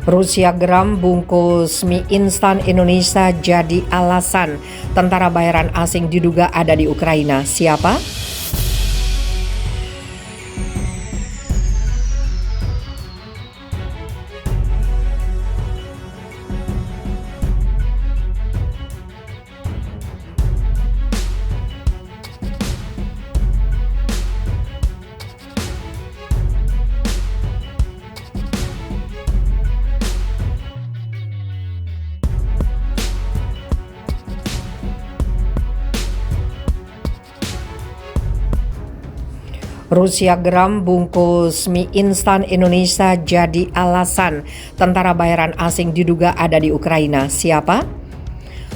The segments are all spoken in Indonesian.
Rusia geram bungkus mie instan Indonesia jadi alasan. Tentara bayaran asing diduga ada di Ukraina. Siapa? Rusia geram bungkus mie instan Indonesia jadi alasan. Tentara bayaran asing diduga ada di Ukraina. Siapa?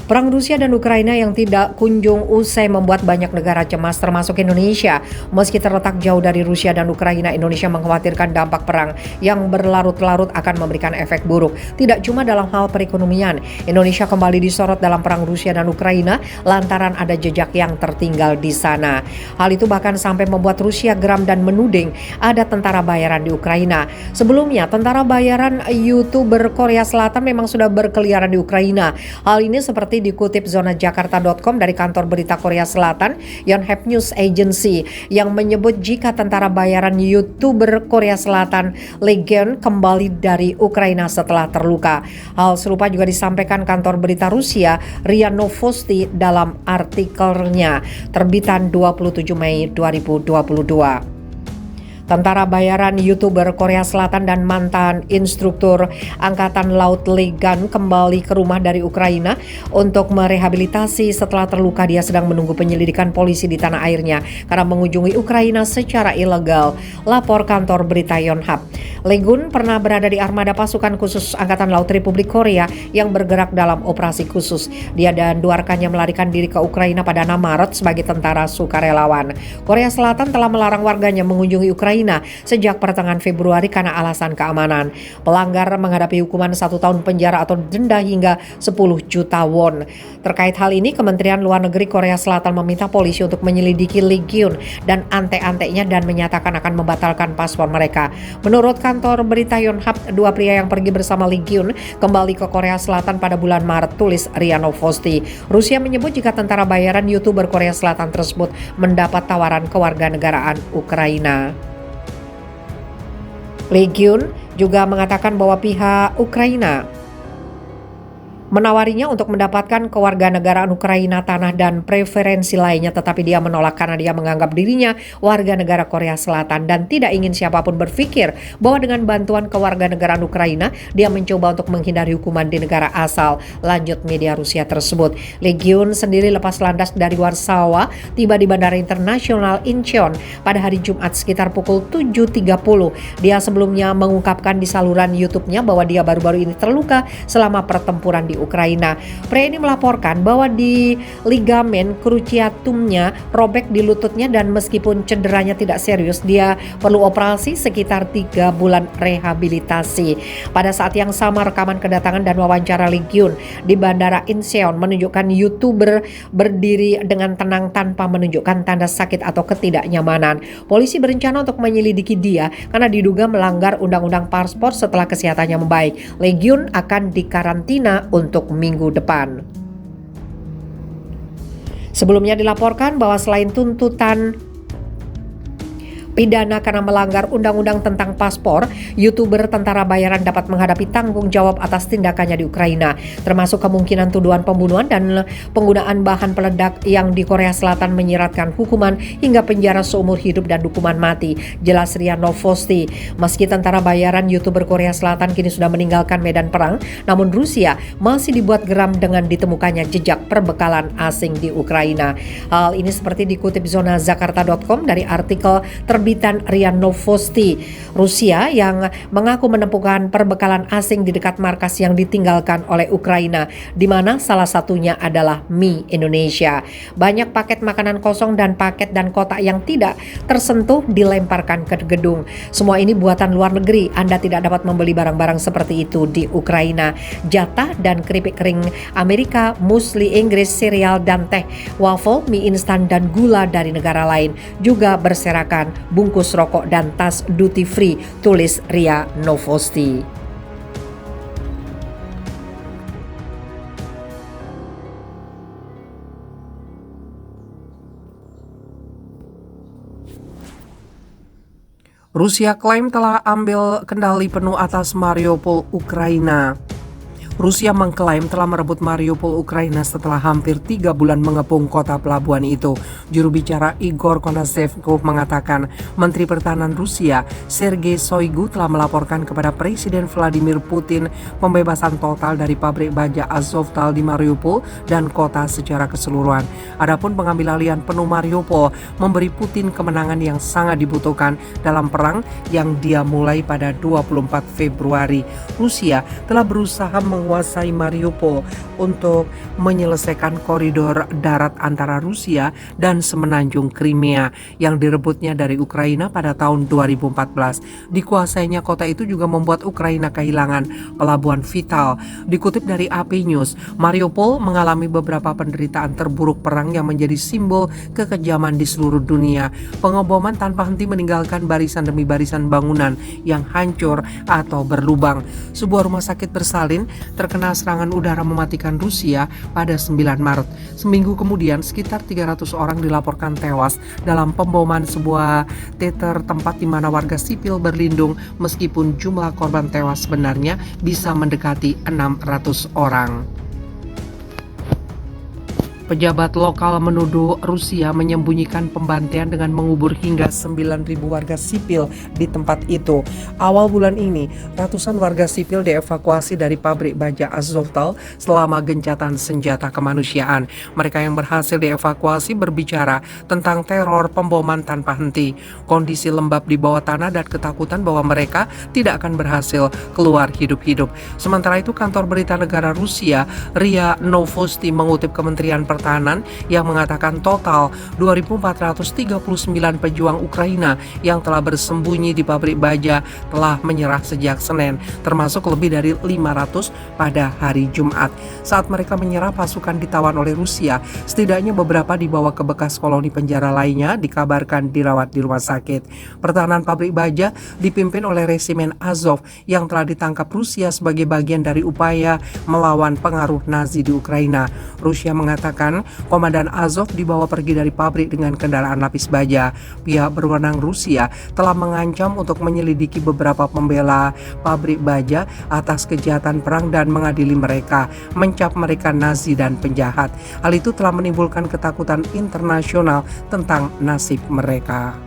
Perang Rusia dan Ukraina yang tidak kunjung usai membuat banyak negara cemas termasuk Indonesia. Meski terletak jauh dari Rusia dan Ukraina, Indonesia mengkhawatirkan dampak perang yang berlarut-larut akan memberikan efek buruk. Tidak cuma dalam hal perekonomian, Indonesia kembali disorot dalam perang Rusia dan Ukraina lantaran ada jejak yang tertinggal di sana. Hal itu bahkan sampai membuat Rusia geram dan menuding ada tentara bayaran di Ukraina. Sebelumnya, tentara bayaran YouTuber Korea Selatan memang sudah berkeliaran di Ukraina. Hal ini seperti dikutip zonajakarta.com dari kantor berita Korea Selatan Yonhap News Agency yang menyebut jika tentara bayaran YouTuber Korea Selatan Legion kembali dari Ukraina setelah terluka. Hal serupa juga disampaikan kantor berita Rusia RIA Novosti dalam artikelnya terbitan 27 Mei 2022. Tentara bayaran YouTuber Korea Selatan dan mantan instruktur Angkatan Laut Legan kembali ke rumah dari Ukraina untuk merehabilitasi setelah terluka. Dia sedang menunggu penyelidikan polisi di tanah airnya karena mengunjungi Ukraina secara ilegal, lapor kantor berita Yonhap. Legun pernah berada di armada pasukan khusus Angkatan Laut Republik Korea yang bergerak dalam operasi khusus. Dia dan dua rekannya melarikan diri ke Ukraina pada 6 Maret sebagai tentara sukarelawan. Korea Selatan telah melarang warganya mengunjungi Ukraina sejak pertengahan Februari karena alasan keamanan. Pelanggar menghadapi hukuman 1 tahun penjara atau denda hingga 10 juta won. Terkait hal ini, Kementerian Luar Negeri Korea Selatan meminta polisi untuk menyelidiki Legion dan ante-antenya dan menyatakan akan membatalkan paspor mereka. Menurut kantor berita Yonhap, dua pria yang pergi bersama Legion kembali ke Korea Selatan pada bulan Maret, tulis RIA Novosti. Rusia menyebut jika tentara bayaran YouTuber Korea Selatan tersebut mendapat tawaran kewarganegaraan Ukraina. Legion juga mengatakan bahwa pihak Ukraina menawarinya untuk mendapatkan kewarganegaraan Ukraina, tanah dan preferensi lainnya, tetapi dia menolak karena dia menganggap dirinya warga negara Korea Selatan dan tidak ingin siapapun berpikir bahwa dengan bantuan kewarganegaraan Ukraina dia mencoba untuk menghindari hukuman di negara asal, lanjut media Rusia tersebut. Legion sendiri lepas landas dari Warsawa tiba di Bandara Internasional Incheon pada hari Jumat sekitar pukul 7.30. Dia sebelumnya mengungkapkan di saluran YouTube-nya bahwa dia baru-baru ini terluka selama pertempuran di Ukraina. Pria ini melaporkan bahwa di ligamen cruciatumnya robek di lututnya dan meskipun cederanya tidak serius, dia perlu operasi sekitar 3 bulan rehabilitasi. Pada saat yang sama, rekaman kedatangan dan wawancara Legion di Bandara Incheon menunjukkan YouTuber berdiri dengan tenang tanpa menunjukkan tanda sakit atau ketidaknyamanan. Polisi berencana untuk menyelidiki dia karena diduga melanggar undang-undang paspor setelah kesehatannya membaik. Legion akan dikarantina untuk minggu depan. Sebelumnya dilaporkan bahwa selain tuntutan pidana karena melanggar undang-undang tentang paspor, YouTuber tentara bayaran dapat menghadapi tanggung jawab atas tindakannya di Ukraina, termasuk kemungkinan tuduhan pembunuhan dan penggunaan bahan peledak yang di Korea Selatan menyiratkan hukuman hingga penjara seumur hidup dan hukuman mati, jelas RIA Novosti. Meski tentara bayaran YouTuber Korea Selatan kini sudah meninggalkan medan perang, namun Rusia masih dibuat geram dengan ditemukannya jejak perbekalan asing di Ukraina. Hal ini seperti dikutip zonajakarta.com dari artikel terbitan RIA Novosti. Rusia yang mengaku menemukan perbekalan asing di dekat markas yang ditinggalkan oleh Ukraina, di mana salah satunya adalah mie Indonesia. Banyak paket makanan kosong dan paket dan kotak yang tidak tersentuh dilemparkan ke gedung. Semua ini buatan luar negeri. Anda tidak dapat membeli barang-barang seperti itu di Ukraina. Jatah dan keripik kering Amerika, musli Inggris, cereal dan teh, waffle, mie instan dan gula dari negara lain juga berserakan, bungkus rokok dan tas duty free, tulis RIA Novosti. Rusia klaim telah ambil kendali penuh atas Mariupol, Ukraina. Rusia mengklaim telah merebut Mariupol, Ukraina setelah hampir 3 bulan mengepung kota pelabuhan itu. Juru bicara Igor Konashenkov mengatakan Menteri Pertahanan Rusia Sergei Shoigu telah melaporkan kepada Presiden Vladimir Putin pembebasan total dari pabrik baja Azovstal di Mariupol dan kota secara keseluruhan. Adapun pengambil alihan penuh Mariupol memberi Putin kemenangan yang sangat dibutuhkan dalam perang yang dia mulai pada 24 Februari. Rusia telah berusaha menguasai Mariupol untuk menyelesaikan koridor darat antara Rusia dan semenanjung Crimea yang direbutnya dari Ukraina pada tahun 2014. Dikuasainya kota itu juga membuat Ukraina kehilangan pelabuhan vital. Dikutip dari AP News, Mariupol mengalami beberapa penderitaan terburuk perang yang menjadi simbol kekejaman di seluruh dunia. Pengeboman tanpa henti meninggalkan barisan demi barisan bangunan yang hancur atau berlubang. Sebuah rumah sakit bersalin terkena serangan udara mematikan Rusia pada 9 Maret. Seminggu kemudian, sekitar 300 orang dilaporkan tewas dalam pemboman sebuah teater tempat di mana warga sipil berlindung, meskipun jumlah korban tewas sebenarnya bisa mendekati 600 orang. Pejabat lokal menuduh Rusia menyembunyikan pembantaian dengan mengubur hingga 9.000 warga sipil di tempat itu. Awal bulan ini, ratusan warga sipil dievakuasi dari pabrik baja Azovstal selama gencatan senjata kemanusiaan. Mereka yang berhasil dievakuasi berbicara tentang teror pemboman tanpa henti, kondisi lembab di bawah tanah dan ketakutan bahwa mereka tidak akan berhasil keluar hidup-hidup. Sementara itu, kantor berita negara Rusia RIA Novosti mengutip Kementerian Pertahanan yang mengatakan total 2.439 pejuang Ukraina yang telah bersembunyi di pabrik baja telah menyerah sejak Senin, termasuk lebih dari 500 pada hari Jumat. Saat mereka menyerah, pasukan ditawan oleh Rusia. Setidaknya beberapa dibawa ke bekas koloni penjara lainnya dikabarkan dirawat di rumah sakit. Pertahanan pabrik baja dipimpin oleh resimen Azov yang telah ditangkap Rusia sebagai bagian dari upaya melawan pengaruh Nazi di Ukraina. Rusia mengatakan Komandan Azov dibawa pergi dari pabrik dengan kendaraan lapis baja. Pihak berwenang Rusia telah mengancam untuk menyelidiki beberapa pembela pabrik baja atas kejahatan perang dan mengadili mereka, mencap mereka Nazi dan penjahat. Hal itu telah menimbulkan ketakutan internasional tentang nasib mereka.